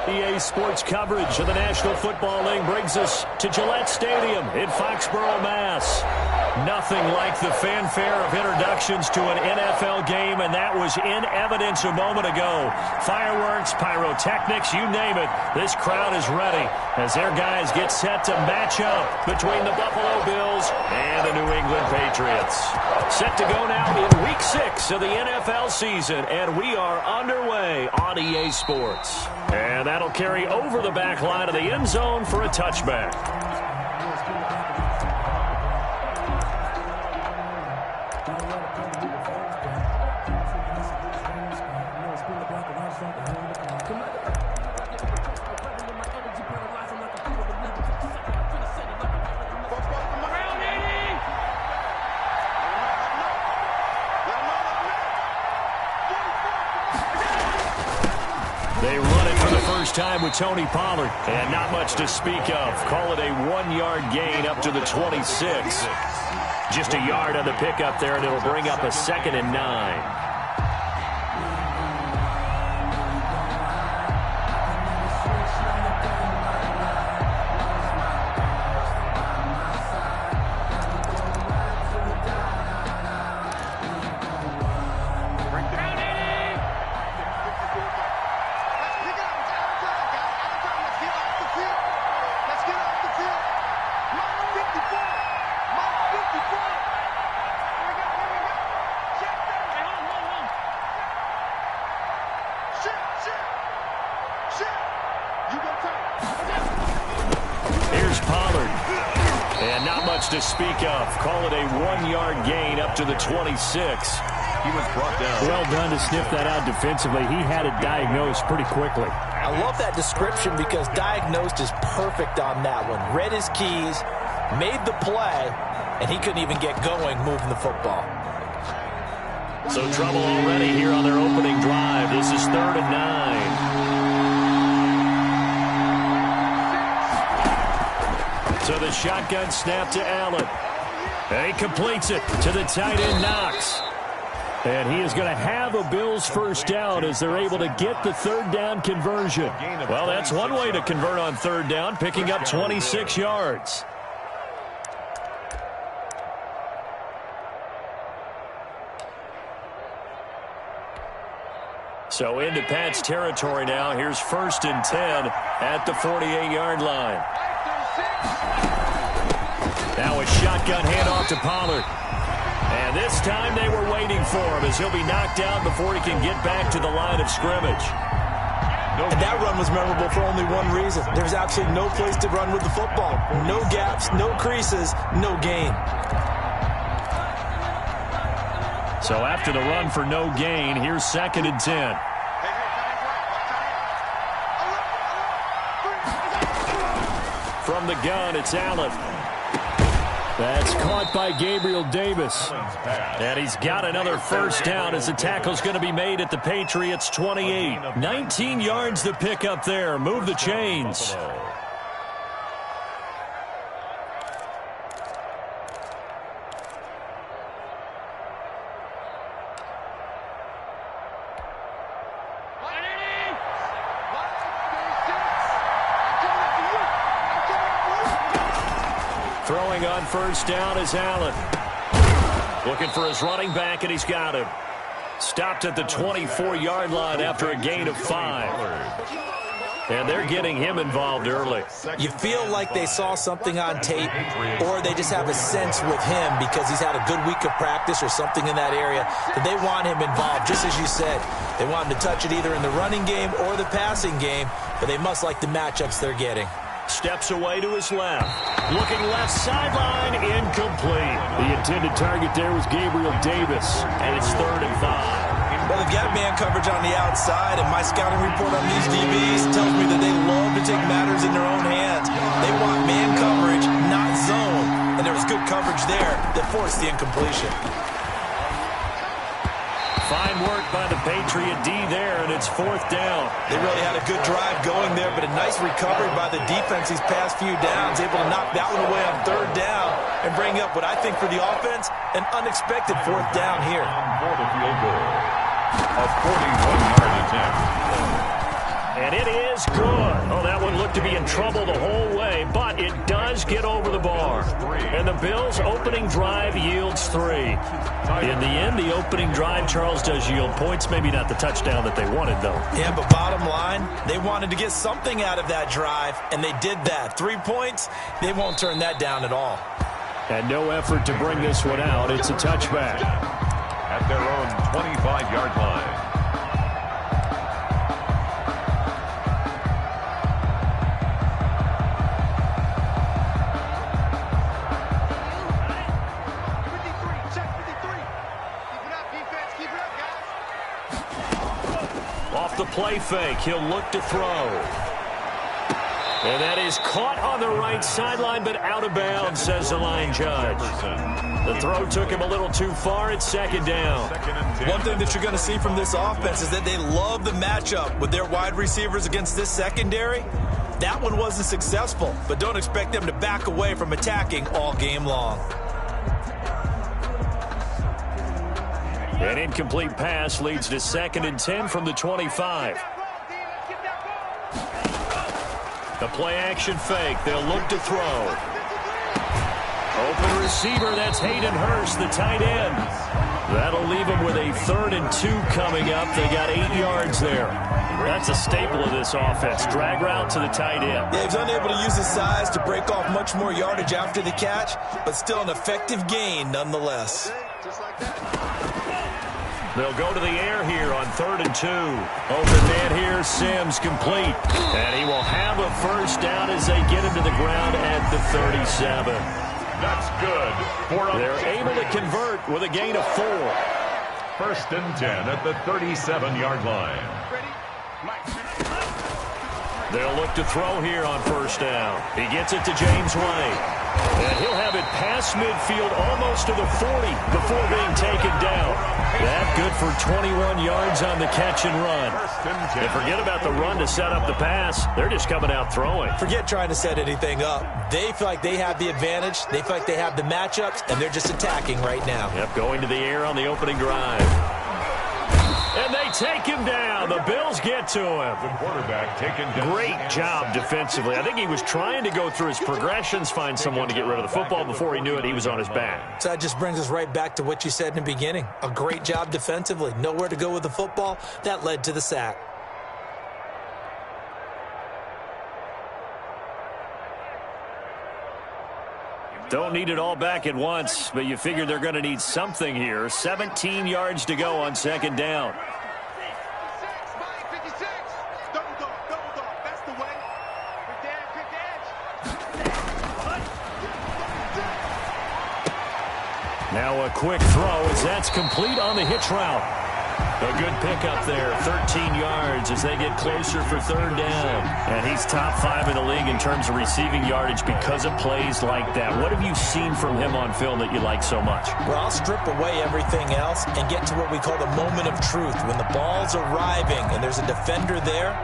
EA Sports coverage of the National Football League brings us to Gillette Stadium in Foxborough, Mass. Nothing like the fanfare of introductions to an NFL game, and that was in evidence a moment ago. Fireworks, pyrotechnics, you name it. This crowd is ready as their guys get set to match up between the Buffalo Bills and the New England Patriots. Set to go now in Week 6 of the NFL season, and we are underway on EA Sports. And that'll carry over the back line of the end zone for a touchback. They run it for the first time with Tony Pollard, and not much to speak of. Call it a 1-yard gain up to the 26. Just a yard on the pickup there, and it'll bring up a 2nd and 9. Here's Pollard. And not much to speak of. Call it a 1-yard gain up to the 26. He was brought down. Well done to sniff that out defensively. He had it diagnosed pretty quickly. I love that description because diagnosed is perfect on that one. Read his keys, made the play, and he couldn't even get going moving the football. So trouble already here on their opening drive. This is 3rd and 9. So the shotgun snap to Allen. And he completes it to the tight end, Knox. And he is going to have a Bills first down as they're able to get the 3rd down conversion. Well, that's one way to convert on 3rd down, picking up 26 yards. So into Pat's territory now. Here's 1st and 10 at the 48-yard line. Now a shotgun handoff to Pollard. And this time they were waiting for him as he'll be knocked down before he can get back to the line of scrimmage. And that run was memorable for only one reason. There's absolutely no place to run with the football. No gaps, no creases, no gain. So after the run for no gain, here's 2nd and 10. From the gun, it's Allen. That's caught by Gabriel Davis. And he's got another first down as the tackle's going to be made at the Patriots' 28. 19 yards to pick up there. Move the chains. Throwing on first down is Allen. Looking for his running back, and he's got him. Stopped at the 24-yard line after a gain of 5. And they're getting him involved early. You feel like they saw something on tape, or they just have a sense with him because he's had a good week of practice or something in that area that they want him involved, just as you said. They want him to touch it either in the running game or the passing game, but they must like the matchups they're getting. Steps away to his left. Looking left sideline, incomplete. The intended target there was Gabriel Davis, and it's 3rd and 5. Well, they've got man coverage on the outside, and my scouting report on these DBs tells me that they love to take matters in their own hands. They want man coverage, not zone, and there was good coverage there that forced the incompletion. Fine work by the Patriot D there, and it's 4th down. They really had a good drive going there, but a nice recovery by the defense these past few downs, able to knock that one away on 3rd down and bring up what I think for the offense, an unexpected 4th down here. For the field goal, a 41-yard attempt. And it is good. Oh, that one looked to be in trouble the whole way, but it does get over the bar. And the Bills' opening drive yields 3. In the end, the opening drive, Charles, does yield points. Maybe not the touchdown that they wanted, though. Yeah, but bottom line, they wanted to get something out of that drive, and they did that. 3 points, they won't turn that down at all. And no effort to bring this one out. It's a touchback. At their own 25-yard line. Off the play fake, he'll look to throw. And that is caught on the right sideline, but out of bounds, says the line judge. The throw took him a little too far. It's second down. One thing that you're going to see from this offense is that they love the matchup with their wide receivers against this secondary. That one wasn't successful, but don't expect them to back away from attacking all game long. An incomplete pass leads to 2nd and 10 from the 25. The play-action fake. They'll look to throw. Open receiver. That's Hayden Hurst, the tight end. That'll leave him with a 3rd and 2 coming up. They got 8 yards there. That's a staple of this offense. Drag route to the tight end. Yeah, he's unable to use his size to break off much more yardage after the catch, but still an effective gain nonetheless. They'll go to the air here on 3rd and 2. Open man here, Sims complete. And he will have a first down as they get him to the ground at the 37. That's good. They're able to convert with a gain of 4. 1st and 10 at the 37-yard line. They'll look to throw here on 1st down. He gets it to James White. And he'll have it past midfield almost to the 40 before being taken down. That good for 21 yards on the catch and run. And forget about the run to set up the pass. They're just coming out throwing. Forget trying to set anything up. They feel like they have the advantage. They feel like they have the matchups, and they're just attacking right now. Yep, going to the air on the opening drive. And they take him down. The Bills get to him. The quarterback taken down. Great job defensively. I think he was trying to go through his progressions, find someone to get rid of the football. Before he knew it, he was on his back. So that just brings us right back to what you said in the beginning. A great job defensively. Nowhere to go with the football. That led to the sack. Don't need it all back at once, but you figure they're going to need something here. 17 yards to go on 2nd down. Now a quick throw as that's complete on the hitch route. A good pickup there, 13 yards as they get closer for 3rd down. And he's top 5 in the league in terms of receiving yardage because of plays like that. What have you seen from him on film that you like so much? Well, I'll strip away everything else and get to what we call the moment of truth. When the ball's arriving and there's a defender there,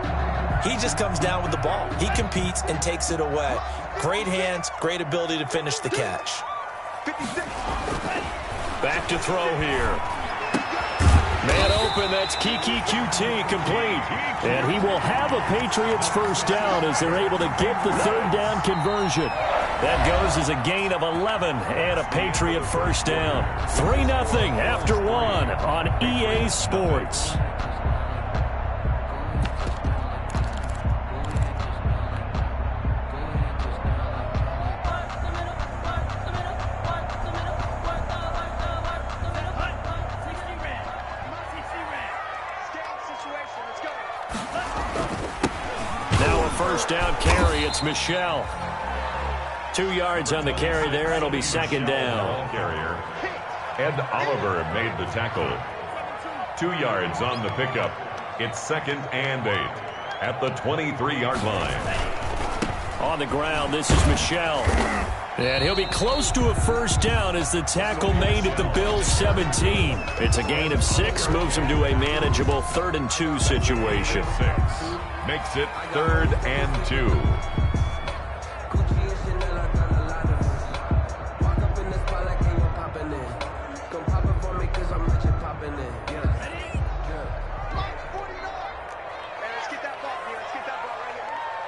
he just comes down with the ball. He competes and takes it away. Great hands, great ability to finish the catch. Back to throw here. Man open, that's Kiki QT complete. And he will have a Patriots first down as they're able to get the 3rd down conversion. That goes as a gain of 11 and a Patriot first down. 3-0 after 1 on EA Sports. Down carry, it's Michelle. 2 yards on the carry there. It'll be 2nd down. Carrier Ed Oliver made the tackle. 2 yards on the pickup. It's 2nd and 8 at the 23-yard line. On the ground, this is Michelle. And he'll be close to a first down as the tackle made at the Bills' 17. It's a gain of 6, moves him to a manageable 3rd and 2 situation. 6 makes it 3rd and 2.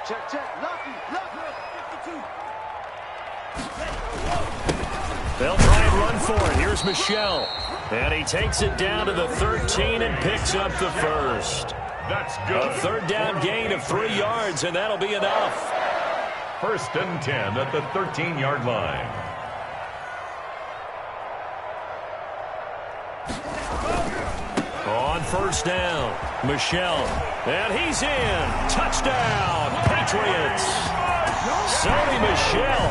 Check, check. Lucky. 52. They'll try and run for it. Here's Michel. And he takes it down to the 13 and picks up the first. That's good. A third down gain of 3 yards, and that'll be enough. 1st and 10 at the 13-yard line. On 1st down, Michel. And he's in. Touchdown, Patriots. Sony Michel,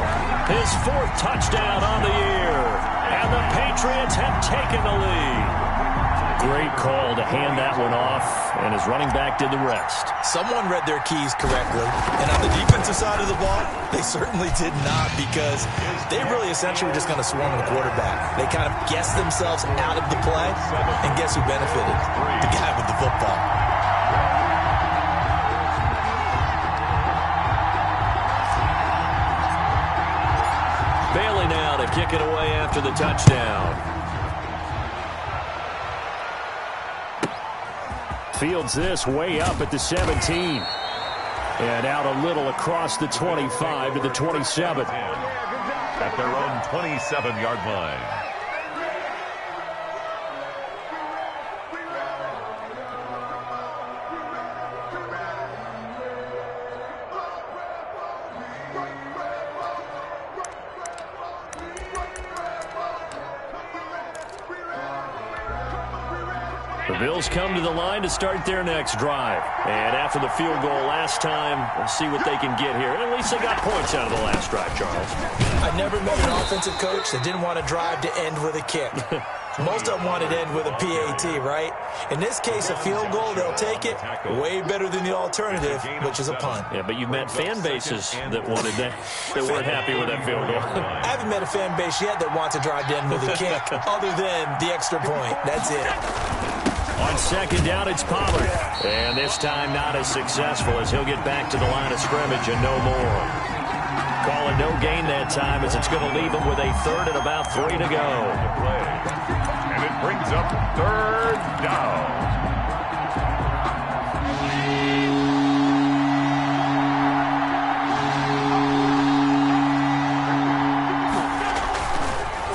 his 4th touchdown on the year. And the Patriots have taken the lead. Great call to hand that one off, and his running back did the rest. Someone read their keys correctly, and on the defensive side of the ball, they certainly did not, because they really essentially were just going to swarm the quarterback. They kind of guessed themselves out of the play, and guess who benefited? The guy with the football. Bailey now to kick it away after the touchdown. Fields this way up at the 17. And out a little across the 25 to the 27. At their own 27-yard line. The Bills come to the line to start their next drive. And after the field goal last time, we'll see what they can get here. At least they got points out of the last drive, Charles. I've never met an offensive coach that didn't want to drive to end with a kick. Most of them wanted to end with a PAT, right? In this case, a field goal, they'll take it. Way better than the alternative, which is a punt. Yeah, but you've met fan bases that wanted that weren't happy with that field goal. I haven't met a fan base yet that wants to drive to end with a kick, other than the extra point. That's it. On 2nd down, it's Pollard. And this time not as successful, as he'll get back to the line of scrimmage and no more. Calling no gain that time, as it's going to leave him with a 3rd and about 3 to go. And it brings up 3rd down.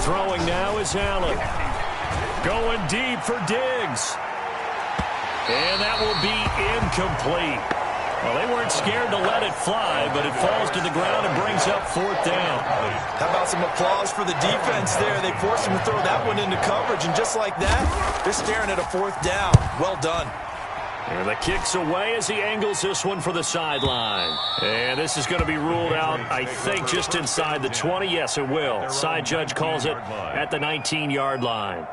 Throwing now is Allen. Going deep for Diggs. And that will be incomplete. Well, they weren't scared to let it fly, but it falls to the ground and brings up 4th down. How about some applause for the defense there? They forced him to throw that one into coverage, and just like that, they're staring at a 4th down. Well done. And the kick's away as he angles this one for the sideline. And this is going to be ruled out, I think, just inside the 20. Yes, it will. Side judge calls it at the 19-yard line.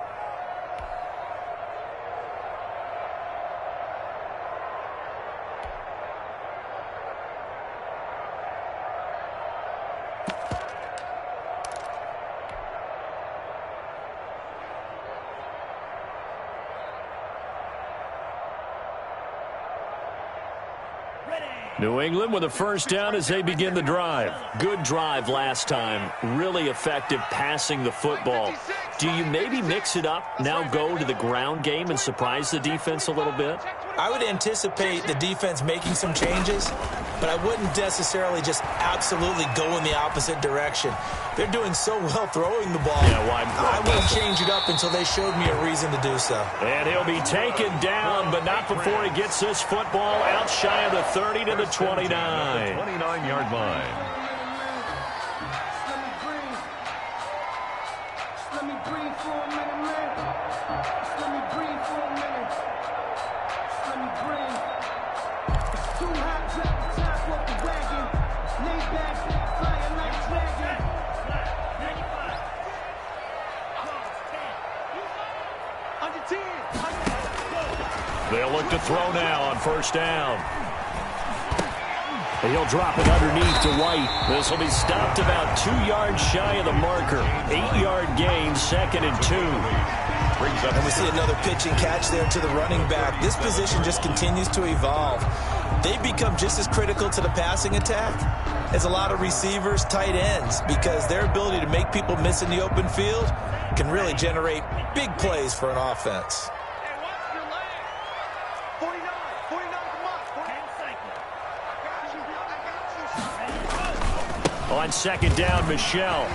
New England with a 1st down as they begin the drive. Good drive last time. Really effective passing the football. Do you maybe mix it up, now go to the ground game and surprise the defense a little bit? I would anticipate the defense making some changes, but I wouldn't necessarily just absolutely go in the opposite direction. They're doing so well throwing the ball. Yeah, I wouldn't change it up until they showed me a reason to do so. And he'll be taken down, but not before he gets this football out shy of the 30 to the 29. 29-yard line. They'll look to throw now on 1st down. And he'll drop it underneath to White. This will be stopped about 2 yards shy of the marker. 8-yard gain, 2nd and 2. And we see another pitch and catch there to the running back. This position just continues to evolve. They become just as critical to the passing attack as a lot of receivers, tight ends, because their ability to make people miss in the open field can really generate big plays for an offense. On second down, Michel.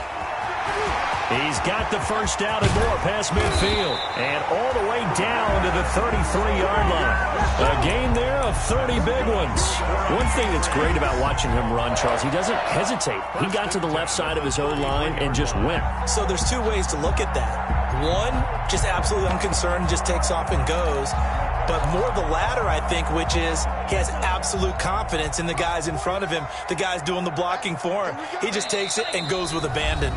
He's got the first down and more past midfield. And all the way down to the 33-yard line. A gain there of 30 big ones. One thing that's great about watching him run, Charles, he doesn't hesitate. He got to the left side of his own line and just went. So there's two ways to look at that. One, just absolutely unconcerned, just takes off and goes. But more the latter, I think, which is he has absolute confidence in the guys in front of him, the guys doing the blocking for him. He just takes it and goes with abandon.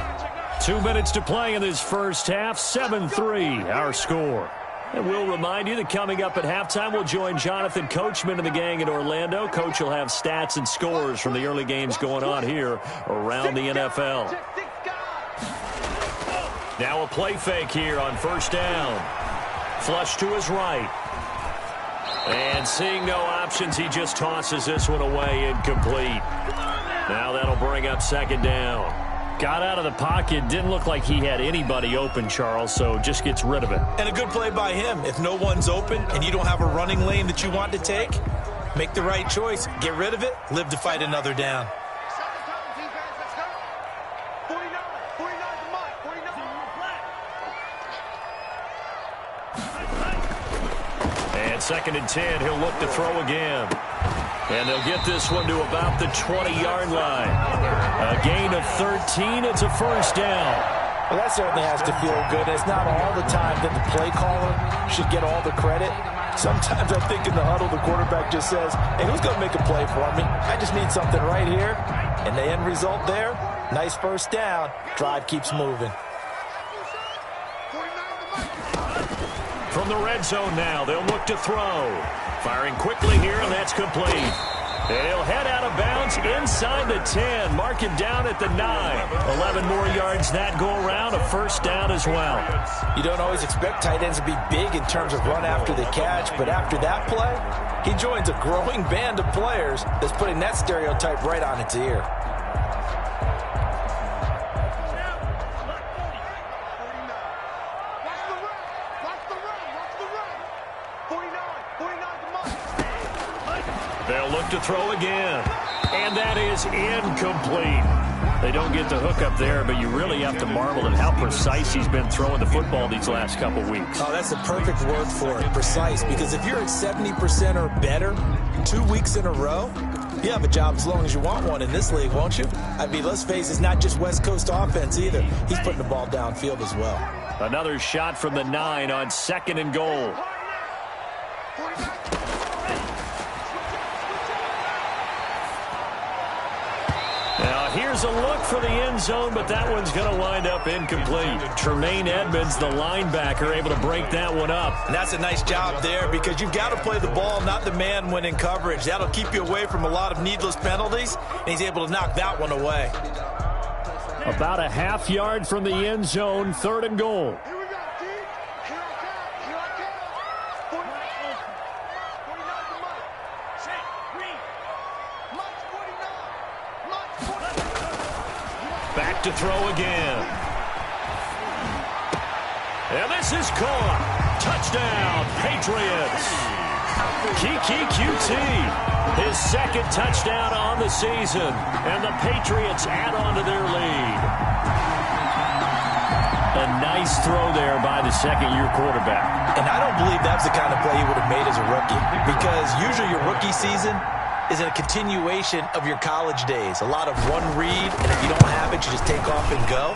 2 minutes to play in this first half, 7-3, our score. And we'll remind you that coming up at halftime, we'll join Jonathan Coachman and the gang in Orlando. Coach will have stats and scores from the early games going on here around the NFL. Now a play fake here on first down. Flush to his right. And seeing no options, he just tosses this one away, incomplete. Now that'll bring up second down. Got out of the pocket, didn't look like he had anybody open, Charles, so just gets rid of it. And a good play by him. If no one's open and you don't have a running lane that you want to take, make the right choice. Get rid of it, live to fight another down. And second and 10, he'll look to throw again. And they'll get this one to about the 20-yard line. A gain of 13. It's a first down. Well, that certainly has to feel good. It's not all the time that the play caller should get all the credit. Sometimes I think in the huddle, the quarterback just says, hey, who's going to make a play for me? I just need something right here. And the end result there, nice first down. Drive keeps moving. From the red zone now, they'll look to throw. Firing quickly here, and that's complete. They'll head out of bounds inside the 10. Mark him down at the 9. 11 more yards that go around. A first down as well. You don't always expect tight ends to be big in terms of run after the catch, but after that play, he joins a growing band of players that's putting that stereotype right on its ear. They'll look to throw again. And that is incomplete. They don't get the hook up there, but you really have to marvel at how precise he's been throwing the football these last couple weeks. Oh, that's the perfect word for it, precise, because if you're at 70% or better 2 weeks in a row, you have a job as long as you want one in this league, won't you? I mean, let's face it, it's not just West Coast offense either. He's putting the ball downfield as well. Another shot from the 9 on second and goal. Now, here's a look for the end zone, but that one's going to wind up incomplete. Tremaine Edmonds, the linebacker, able to break that one up. And that's a nice job there because you've got to play the ball, not the man when in coverage. That'll keep you away from a lot of needless penalties, and he's able to knock that one away. About a half yard from the end zone, third and goal. Back to throw again. And this is caught. Touchdown, Patriots. Kiki QT, his second touchdown on the season. And the Patriots add on to their lead. A nice throw there by the second-year quarterback. And I don't believe that's the kind of play he would have made as a rookie. Because usually your rookie season is a continuation of your college days. A lot of one read, and if you don't have it, you just take off and go.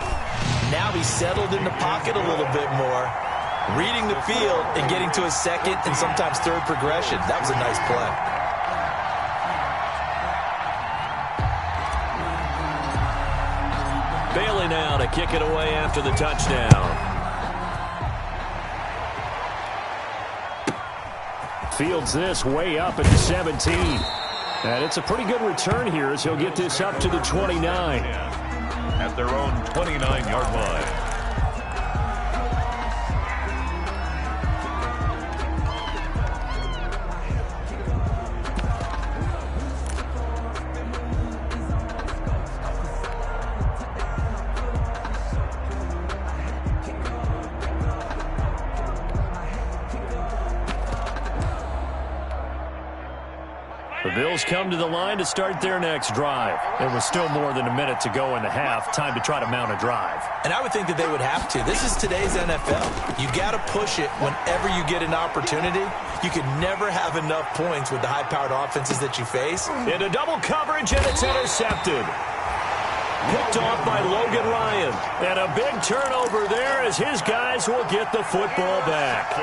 Now he's settled in the pocket a little bit more, reading the field and getting to his second and sometimes third progression. That was a nice play. Bailey now to kick it away after the touchdown. Fields this way up at the 17. And it's a pretty good return here as he'll get this up to the 29. At their own 29-yard line. The Bills come to the line to start their next drive. There was still more than a minute to go in the half. Time to try to mount a drive. And I would think that they would have to. This is today's NFL. You got to push it whenever you get an opportunity. You can never have enough points with the high-powered offenses that you face. Into double coverage, and it's intercepted. Picked off by Logan Ryan. And a big turnover there as his guys will get the football back.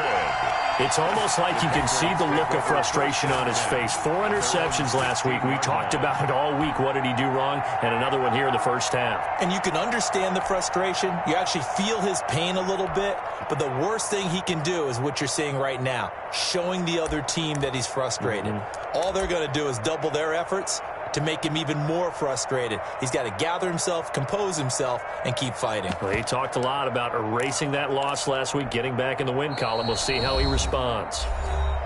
It's almost like you can see the look of frustration on his face. 4 interceptions last week. We talked about it all week. What did he do wrong? And another one here in the first half. And you can understand the frustration. You actually feel his pain a little bit. But the worst thing he can do is what you're seeing right now, showing the other team that he's frustrated. All they're going to do is double their efforts to make him even more frustrated. He's got to gather himself, compose himself, and keep fighting. Well, he talked a lot about erasing that loss last week, getting back in the win column. We'll see how he responds.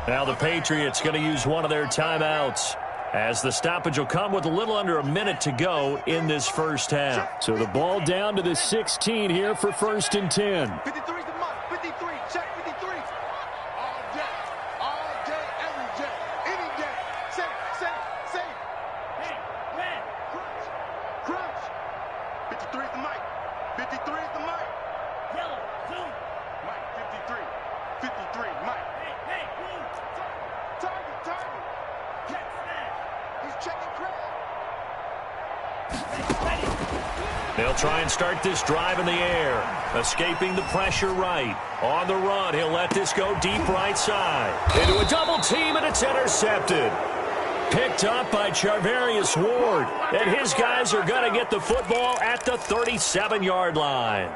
Now the Patriots going to use one of their timeouts, as the stoppage will come with a little under a minute to go in this first half. So the ball down to the 16 here for 1st and 10. 53 the mark. 53. Check 53. All day, every day, any day. Say. Crunch. 53 is the mic. 53 is the mic. Yellow, blue. Mike, 53. 53, Mike. Hey, blue. Target. Catch that. He's checking crowd. They'll try and start this drive in the air. Escaping the pressure right. On the run, he'll let this go deep right side. Into a double team, and it's intercepted. Picked up by Charvarius Ward. And his guys are going to get the football at the 37-yard line.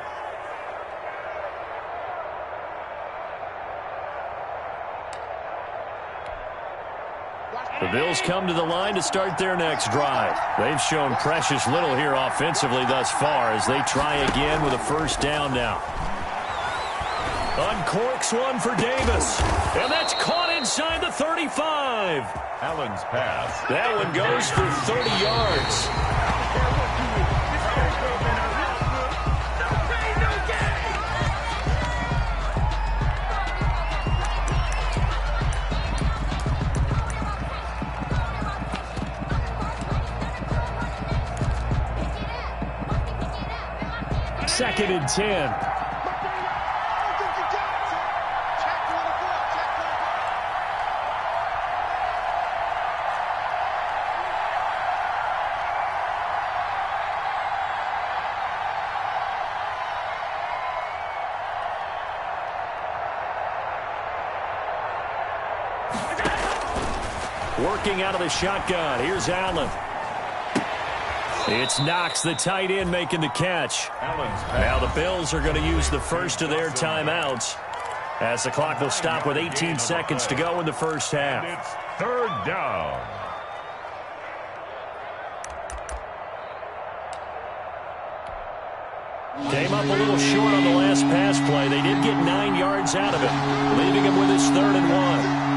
The Bills come to the line to start their next drive. They've shown precious little here offensively thus far as they try again with a first down now. Uncorks one for Davis. And that's caught inside the 35. Allen's pass. That one goes for 30 yards. Second and 10. Working out of the shotgun. Here's Allen. It's Knox, the tight end, making the catch. Now the Bills are going to use the first of their timeouts as the clock will stop with 18 seconds to go in the first half. It's 3rd down. Came up a little short on the last pass play. They did get 9 yards out of it, leaving him with his 3rd and 1.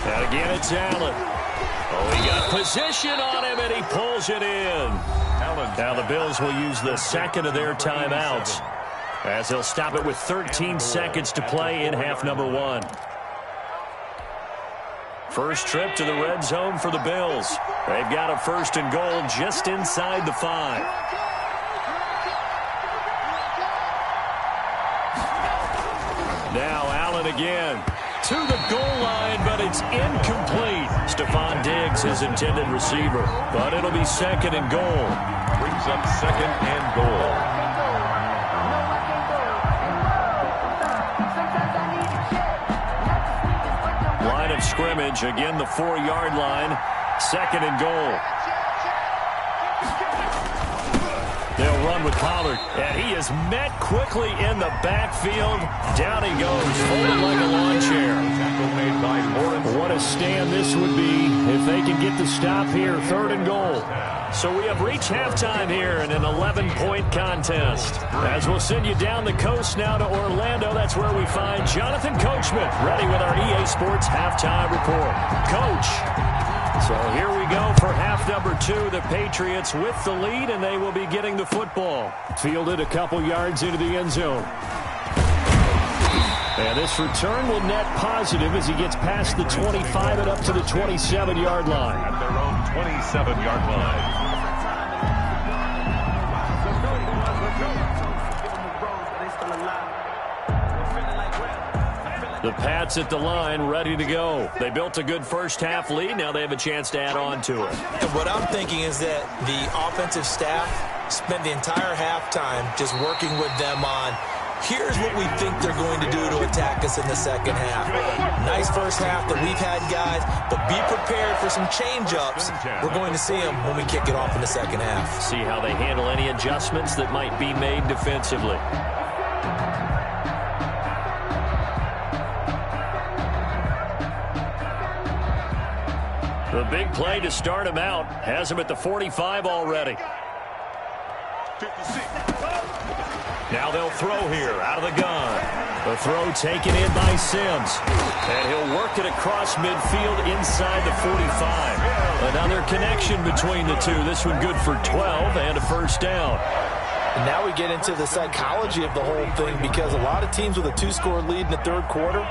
And again, it's Allen. Oh, he got position on him, and he pulls it in. Now the Bills will use the second of their timeouts as they'll stop it with 13 seconds to play in half number 1. First trip to the red zone for the Bills. They've got a 1st and goal just inside the 5. Now Allen again. To the goal line, but it's incomplete. Stephon Diggs, his intended receiver. But it'll be 2nd and goal. Brings up 2nd and goal. Line of scrimmage, again the 4-yard line. 2nd and goal. They'll run with Pollard, and he is met quickly in the backfield. Down he goes, folded like a lawn chair. What a stand this would be if they can get the stop here, 3rd and goal. So we have reached halftime here in an 11-point contest. As we'll send you down the coast now to Orlando, that's where we find Jonathan Coachman, ready with our EA Sports halftime report. Coach. So here we go for half number 2. The Patriots with the lead, and they will be getting the football. Fielded a couple yards into the end zone. And this return will net positive as he gets past the 25 and up to the 27-yard line. At their own 27-yard line. The Pats at the line, ready to go. They built a good first-half lead. Now they have a chance to add on to it. And what I'm thinking is that the offensive staff spent the entire halftime just working with them on, here's what we think they're going to do to attack us in the second half. Nice first half that we've had, guys, but be prepared for some change-ups. We're going to see them when we kick it off in the second half. See how they handle any adjustments that might be made defensively. The big play to start him out has him at the 45 already. 56. Now they'll throw here out of the gun. The throw taken in by Sims. And he'll work it across midfield inside the 45. Another connection between the two. This one good for 12 and a first down. And now we get into the psychology of the whole thing, because a lot of teams with a 2-score lead in the third quarter,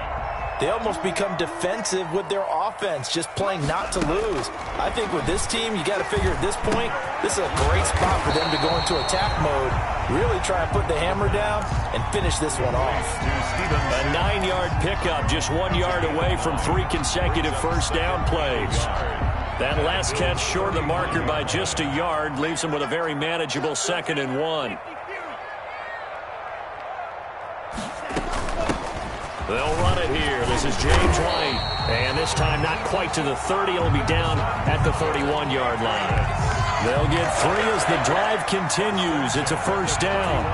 they almost become defensive with their offense, just playing not to lose. I think with this team, you got to figure at this point, this is a great spot for them to go into attack mode, really try and put the hammer down and finish this one off. A 9-yard pickup, just 1 yard away from 3 consecutive first down plays. That last catch short of the marker by just a yard leaves him with a very manageable 2nd and 1. They'll run it here. This is James White. And this time not quite to the 30. He'll be down at the 31-yard line. They'll get 3 as the drive continues. It's a first down.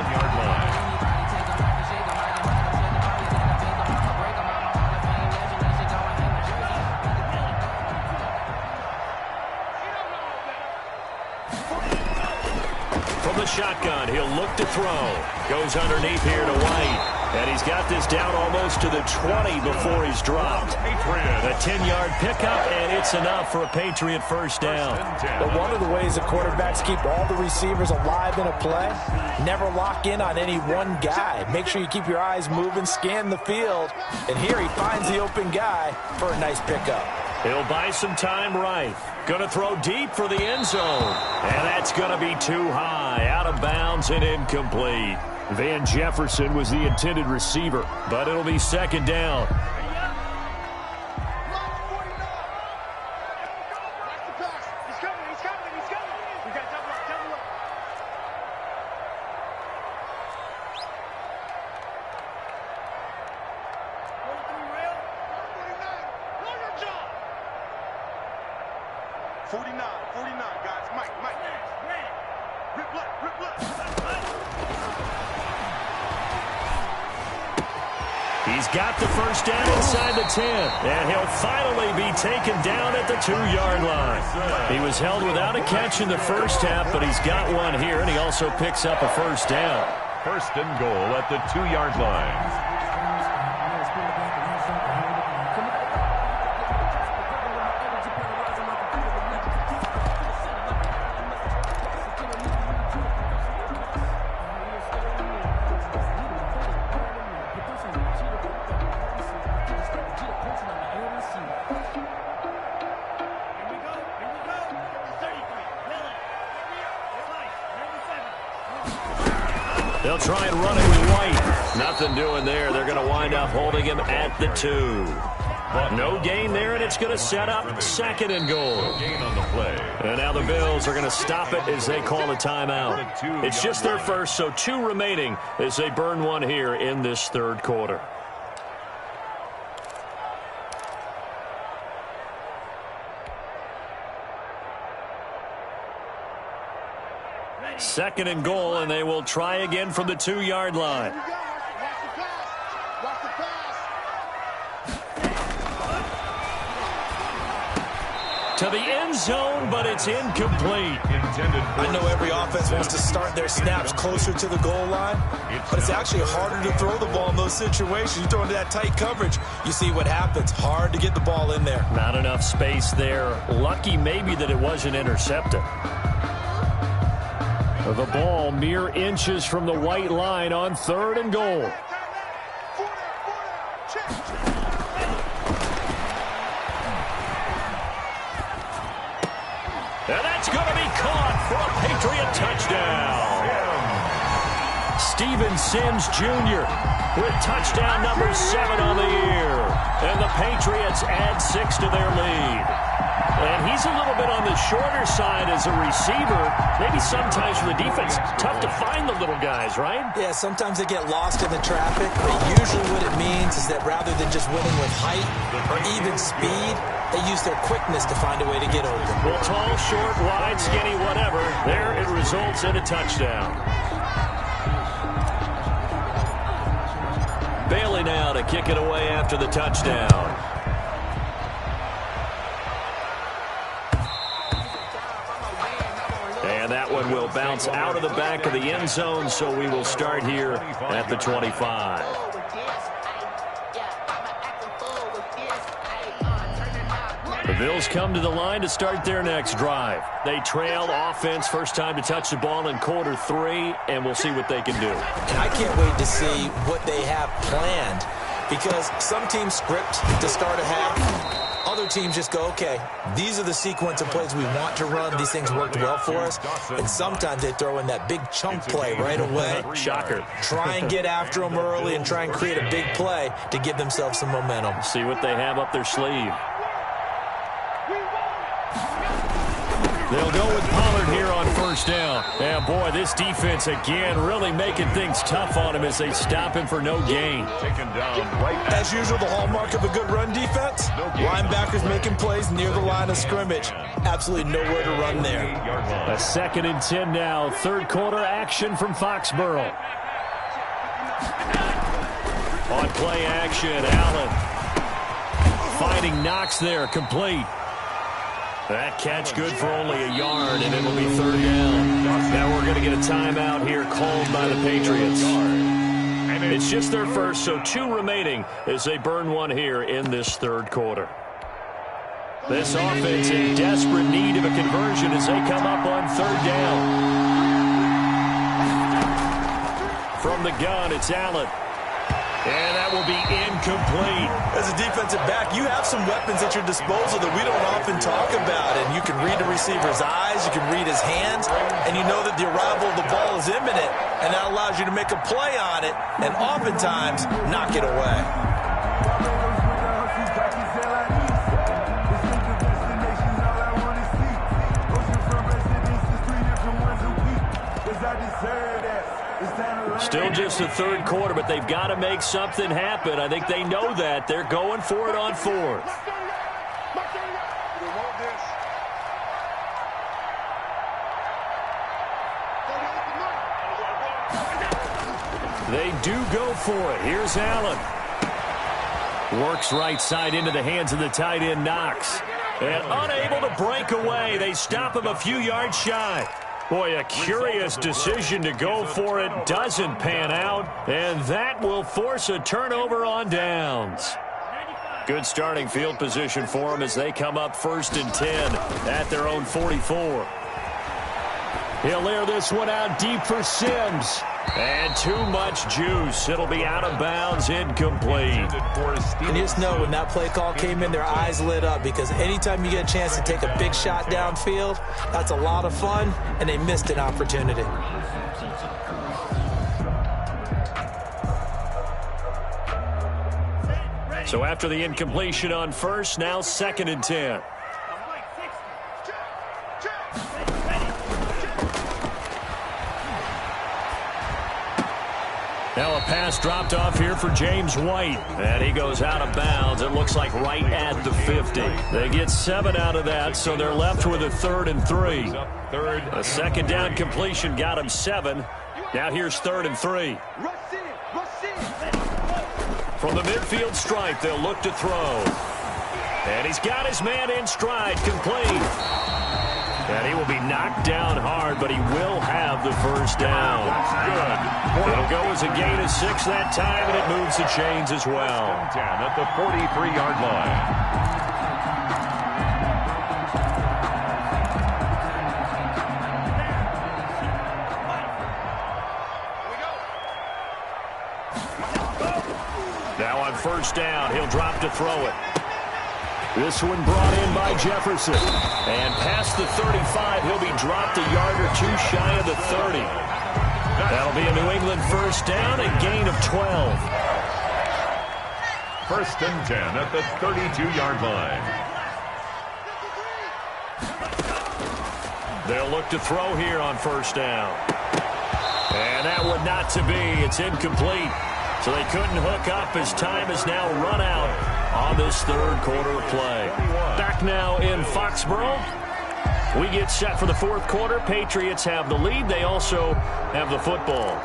From the shotgun, he'll look to throw. Goes underneath here to White. And he's got this down almost to the 20 before he's dropped. A 10-yard pickup, and it's enough for a Patriot first down. But one of the ways the quarterbacks keep all the receivers alive in a play, never lock in on any one guy. Make sure you keep your eyes moving, scan the field. And here he finds the open guy for a nice pickup. He'll buy some time right. Going to throw deep for the end zone. And that's going to be too high, out of bounds and incomplete. Van Jefferson was the intended receiver, but it'll be second down. He's got the first down inside the 10, and he'll finally be taken down at the 2-yard line. He was held without a catch in the first half, but he's got one here, and he also picks up a first down. First and goal at the 2-yard line. They'll try and run it with White. Nothing doing there. They're going to wind up holding him at the 2. No gain there, and it's going to set up second and goal. Gain on the play. And now the Bills are going to stop it as they call a timeout. It's just their first, so 2 remaining as they burn one here in this third quarter. Second and goal, and they will try again from the 2-yard line. To the end zone, but it's incomplete. I know every offense wants to start their snaps closer to the goal line, but it's actually harder to throw the ball in those situations. You throw into that tight coverage, you see what happens. Hard to get the ball in there. Not enough space there. Lucky maybe that it wasn't intercepted. The ball mere inches from the white line on third and goal. going to be caught for a Patriot touchdown. Steven Sims Jr. with touchdown number 7 on the year. And the Patriots add 6 to their lead. And he's a little bit on the shorter side as a receiver. Maybe sometimes for the defense, tough to find the little guys, right? Yeah, sometimes they get lost in the traffic. But usually what it means is that rather than just winning with height or even speed, they use their quickness to find a way to get open. Well, tall, short, wide, skinny, whatever. There it results in a touchdown. Bailey now to kick it away after the touchdown. And that one will bounce out of the back of the end zone, so we will start here at the 25. The Bills come to the line to start their next drive. They trail offense first time to touch the ball in quarter 3, and we'll see what they can do. And I can't wait to see what they have planned, because some teams script to start a half. Other teams just go, okay, these are the sequence of plays we want to run. These things worked well for us. And sometimes they throw in that big chunk play right away. Shocker. Try and get after them early and try and create a big play to give themselves some momentum. See what they have up their sleeve. They'll go with Pollard here on first down. And, boy, this defense, again, really making things tough on him as they stop him for no gain. Taken down right. As usual, the hallmark of a good run defense, linebackers making plays near the line of scrimmage. Absolutely nowhere to run there. A 2nd and 10 now. Third quarter action from Foxborough. On play action, Allen. Finding Knox there, complete. That catch good for only a yard, and it will be 3rd down. Now we're going to get a timeout here called by the Patriots. It's just their first, so 2 remaining as they burn one here in this 3rd quarter. This offense in desperate need of a conversion as they come up on 3rd down. From the gun, it's Allen. And that will be incomplete. As a defensive back, you have some weapons at your disposal that we don't often talk about. And you can read the receiver's eyes, you can read his hands, and you know that the arrival of the ball is imminent. And that allows you to make a play on it and oftentimes knock it away. Still just the 3rd quarter, but they've got to make something happen. I think they know that. They're going for it on 4th. They do go for it. Here's Allen. Works right side into the hands of the tight end, Knox. And unable to break away. They stop him a few yards shy. Boy, a curious decision to go for it doesn't pan out, and that will force a turnover on downs. Good starting field position for them as they come up 1st and 10 at their own 44. He'll air this one out deep for Sims. And too much juice. It'll be out of bounds, incomplete. And you just know when that play call came in, their eyes lit up, because anytime you get a chance to take a big shot downfield, that's a lot of fun, and they missed an opportunity. So after the incompletion on 1st, now 2nd and 10. Now a pass dropped off here for James White. And he goes out of bounds. It looks like right at the 50. They get 7 out of that, so they're left with a 3rd and 3. A 2nd down completion got him 7. Now here's 3rd and 3. From the midfield stripe, they'll look to throw. And he's got his man in stride, complete. And he will be knocked down hard, but he will have the 1st down. Good. It'll go as a gain of 6 that time, and it moves the chains as well. 10 at the 43-yard line. Now on 1st down, he'll drop to throw it. This one brought in by Jefferson. And past the 35, he'll be dropped a yard or two shy of the 30. That'll be a New England first down, a gain of 12. First and 10 at the 32-yard line. They'll look to throw here on first down. And that one not to be. It's incomplete. So they couldn't hook up as time is now run out on this third quarter of play. Back now in Foxborough. We get set for the fourth quarter. Patriots have the lead. They also have the football.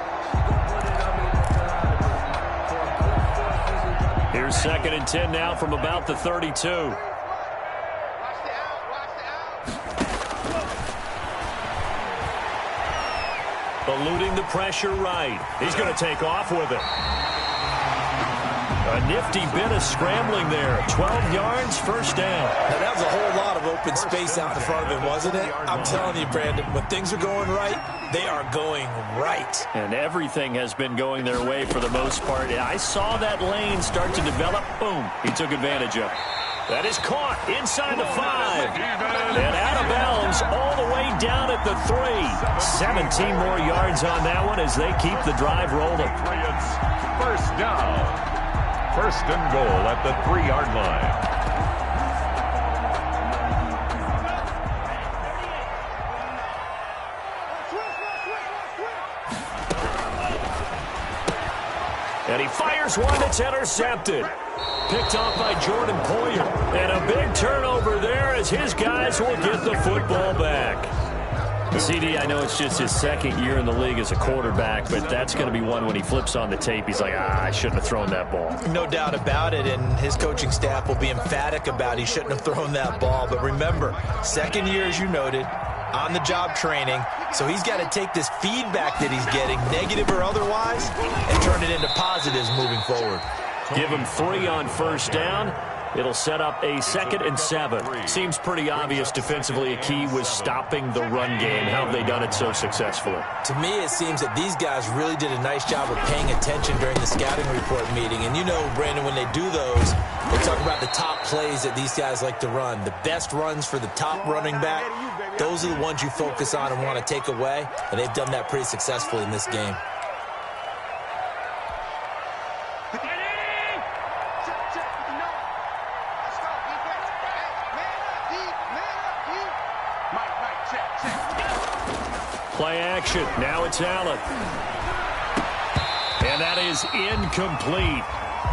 Here's second and 10 now from about the 32. Eluding the pressure right. He's going to take off with it. A nifty bit of scrambling there. 12 yards, first down. Now, that was a whole lot of open space out in front of him, wasn't it? I'm telling you, Brandon, when things are going right, they are going right. And everything has been going their way for the most part. I saw that lane start to develop. Boom. He took advantage of it. That is caught inside the 5. And out of bounds all the way down at the 3. 17 more yards on that one as they keep the drive rolling. First down. First and goal at the 3-yard line. And he fires one that's intercepted. Picked off by Jordan Poyer. And a big turnover there as his guys will get the football back. CD, I know it's just his second year in the league as a quarterback, but that's going to be one when he flips on the tape. He's like, I shouldn't have thrown that ball. No doubt about it, and his coaching staff will be emphatic about he shouldn't have thrown that ball. But remember, second year, as you noted, on-the-job training, so he's got to take this feedback that he's getting, negative or otherwise, and turn it into positives moving forward. Give him 3 on first down. It'll set up a 2nd and 7. Seems pretty obvious defensively a key was stopping the run game. How have they done it so successfully? To me, it seems that these guys really did a nice job of paying attention during the scouting report meeting. And you know, Brandon, when they do those, they talk about the top plays that these guys like to run. The best runs for the top running back, those are the ones you focus on and want to take away. And they've done that pretty successfully in this game. Play action. Now it's Allen. And that is incomplete.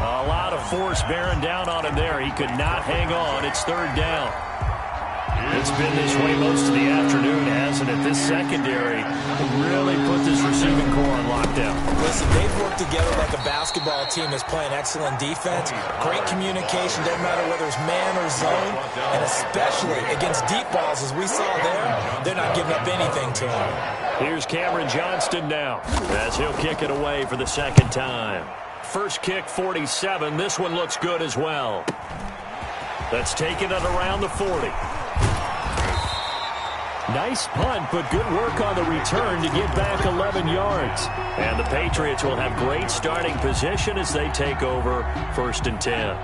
A lot of force bearing down on him there. He could not hang on. It's third down. It's been this way most of the afternoon, hasn't it? This secondary really put this receiving core on lockdown. Listen, they've worked together like a basketball team that's playing excellent defense. Great communication, doesn't matter whether it's man or zone. And especially against deep balls, as we saw there, they're not giving up anything to him. Here's Cameron Johnston now as he'll kick it away for the second time. First kick, 47. This one looks good as well. That's taken it around the 40. Nice punt, but good work on the return to get back 11 yards. And the Patriots will have great starting position as they take over first and 10.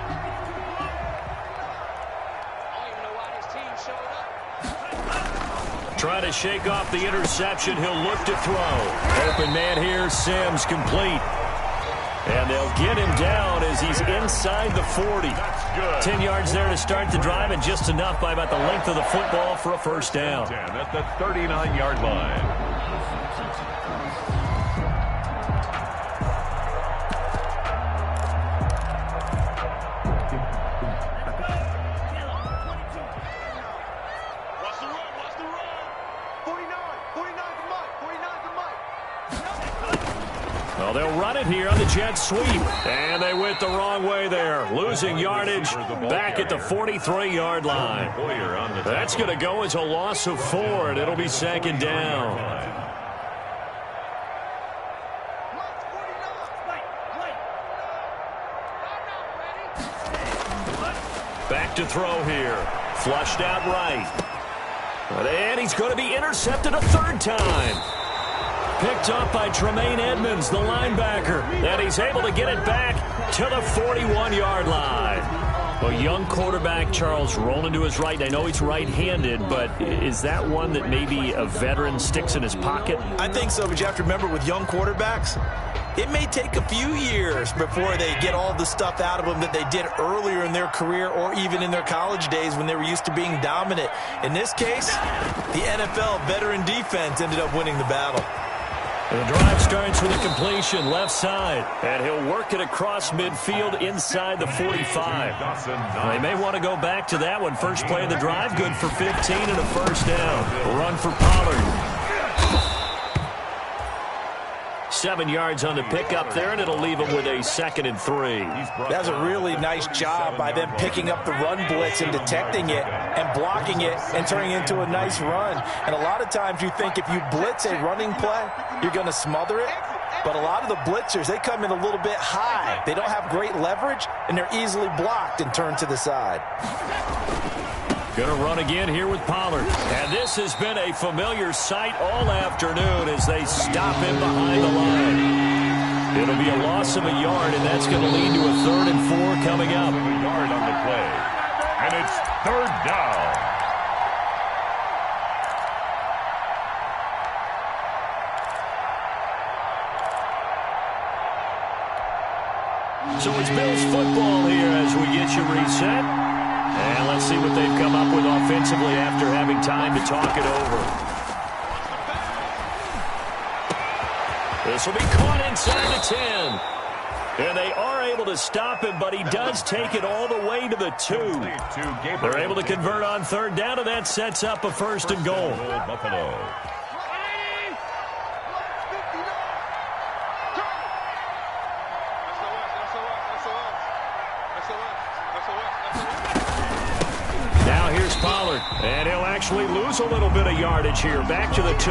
Trying to shake off the interception. He'll look to throw. Open man here, Sims complete. And they'll get him down as he's inside the 40. 10 yards there to start the drive, and just enough by about the length of the football for a first down. At the 39-yard line. Well, they'll run it here on the jet sweep. And they went the wrong way there. Losing yardage back at the 43-yard line. That's going to go as a loss of 4, and it'll be second down. Back to throw here. Flushed out right. And he's going to be intercepted a third time. Picked up by Tremaine Edmonds, the linebacker. And he's able to get it back to the 41-yard line. Well, young quarterback Charles rolling to his right. I know he's right-handed, but is that one that maybe a veteran sticks in his pocket? I think so, but you have to remember with young quarterbacks, it may take a few years before they get all the stuff out of them that they did earlier in their career or even in their college days when they were used to being dominant. In this case, the NFL veteran defense ended up winning the battle. The drive starts with a completion left side, and he'll work it across midfield inside the 45. They may want to go back to that one. First play of the drive, good for 15 and a first down. A run for Pollard. 7 yards on the pickup there, and it'll leave him with a 2nd and 3. That's a really nice job by them picking up the run blitz and detecting it and blocking it and turning it into a nice run. And a lot of times you think if you blitz a running play, you're going to smother it. But a lot of the blitzers, they come in a little bit high. They don't have great leverage, and they're easily blocked and turned to the side. Going to run again here with Pollard. And this has been a familiar sight all afternoon as they stop him behind the line. It'll be a loss of a yard, and that's going to lead to a 3rd and 4 coming up. A yard on the play. And it's 3rd down. So it's Bills football here as we get you reset. And let's see what they've come up with offensively after having time to talk it over. This will be caught inside the 10. And they are able to stop him, but he does take it all the way to the 2. They're able to convert on 3rd down, and that sets up a 1st and goal. Buffalo. Pollard, and he'll actually lose a little bit of yardage here. Back to the 2.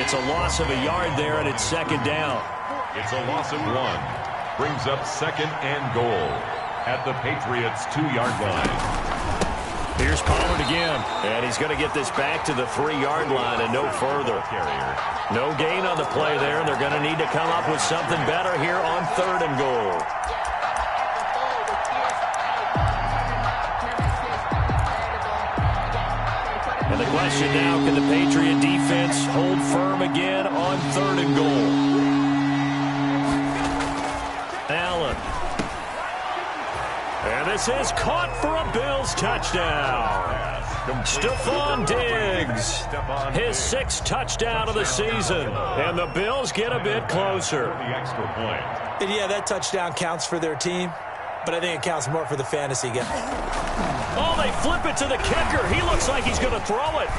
It's a loss of a yard there, and it's 2nd down. It's a loss of 1. Brings up 2nd and goal at the Patriots' 2-yard line. Here's Pollard again, and he's going to get this back to the 3-yard line and no further. No gain on the play there, and they're going to need to come up with something better here on 3rd and goal. And the question now, can the Patriot defense hold firm again on 3rd and goal? Allen. And this is caught for a Bills touchdown. Stephon Diggs, his 6th touchdown of the season. And the Bills get a bit closer. And yeah, that touchdown counts for their team, but I think it counts more for the fantasy guy. Oh, they flip it to the kicker. He looks like he's going to throw it.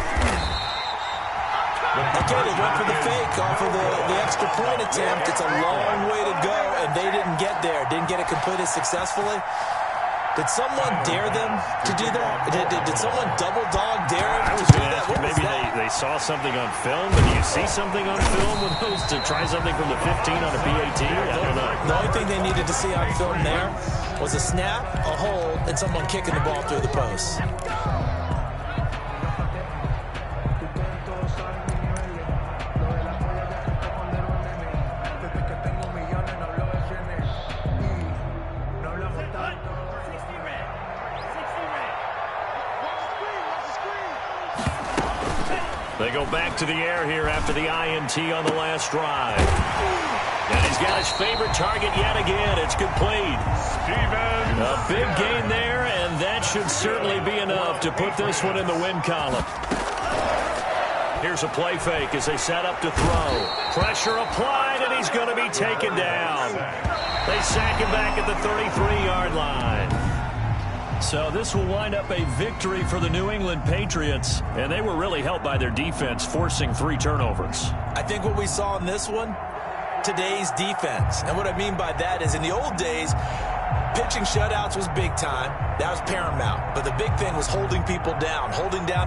Okay, they went for the fake off of the extra point attempt. It's a long way to go, and they didn't get there. Didn't get it completed successfully. Did someone dare them to do that? Did someone double dog dare them to do that? Maybe they saw something on film, but do you see something on film with those to try something from the 15 on a PAT? I don't know. The only thing they needed to see on film there was a snap, a hold, and someone kicking the ball through the post. They go back to the air here after the INT on the last drive. And he's got his favorite target yet again. It's complete. Stevens. A big gain there, and that should certainly be enough to put this one in the win column. Here's a play fake as they set up to throw. Pressure applied, and he's going to be taken down. They sack him back at the 33-yard line. So this will wind up a victory for the New England Patriots, and they were really helped by their defense, forcing 3 turnovers. I think what we saw in this one, today's defense. And what I mean by that is in the old days, pitching shutouts was big time. That was paramount. But the big thing was holding people down, holding down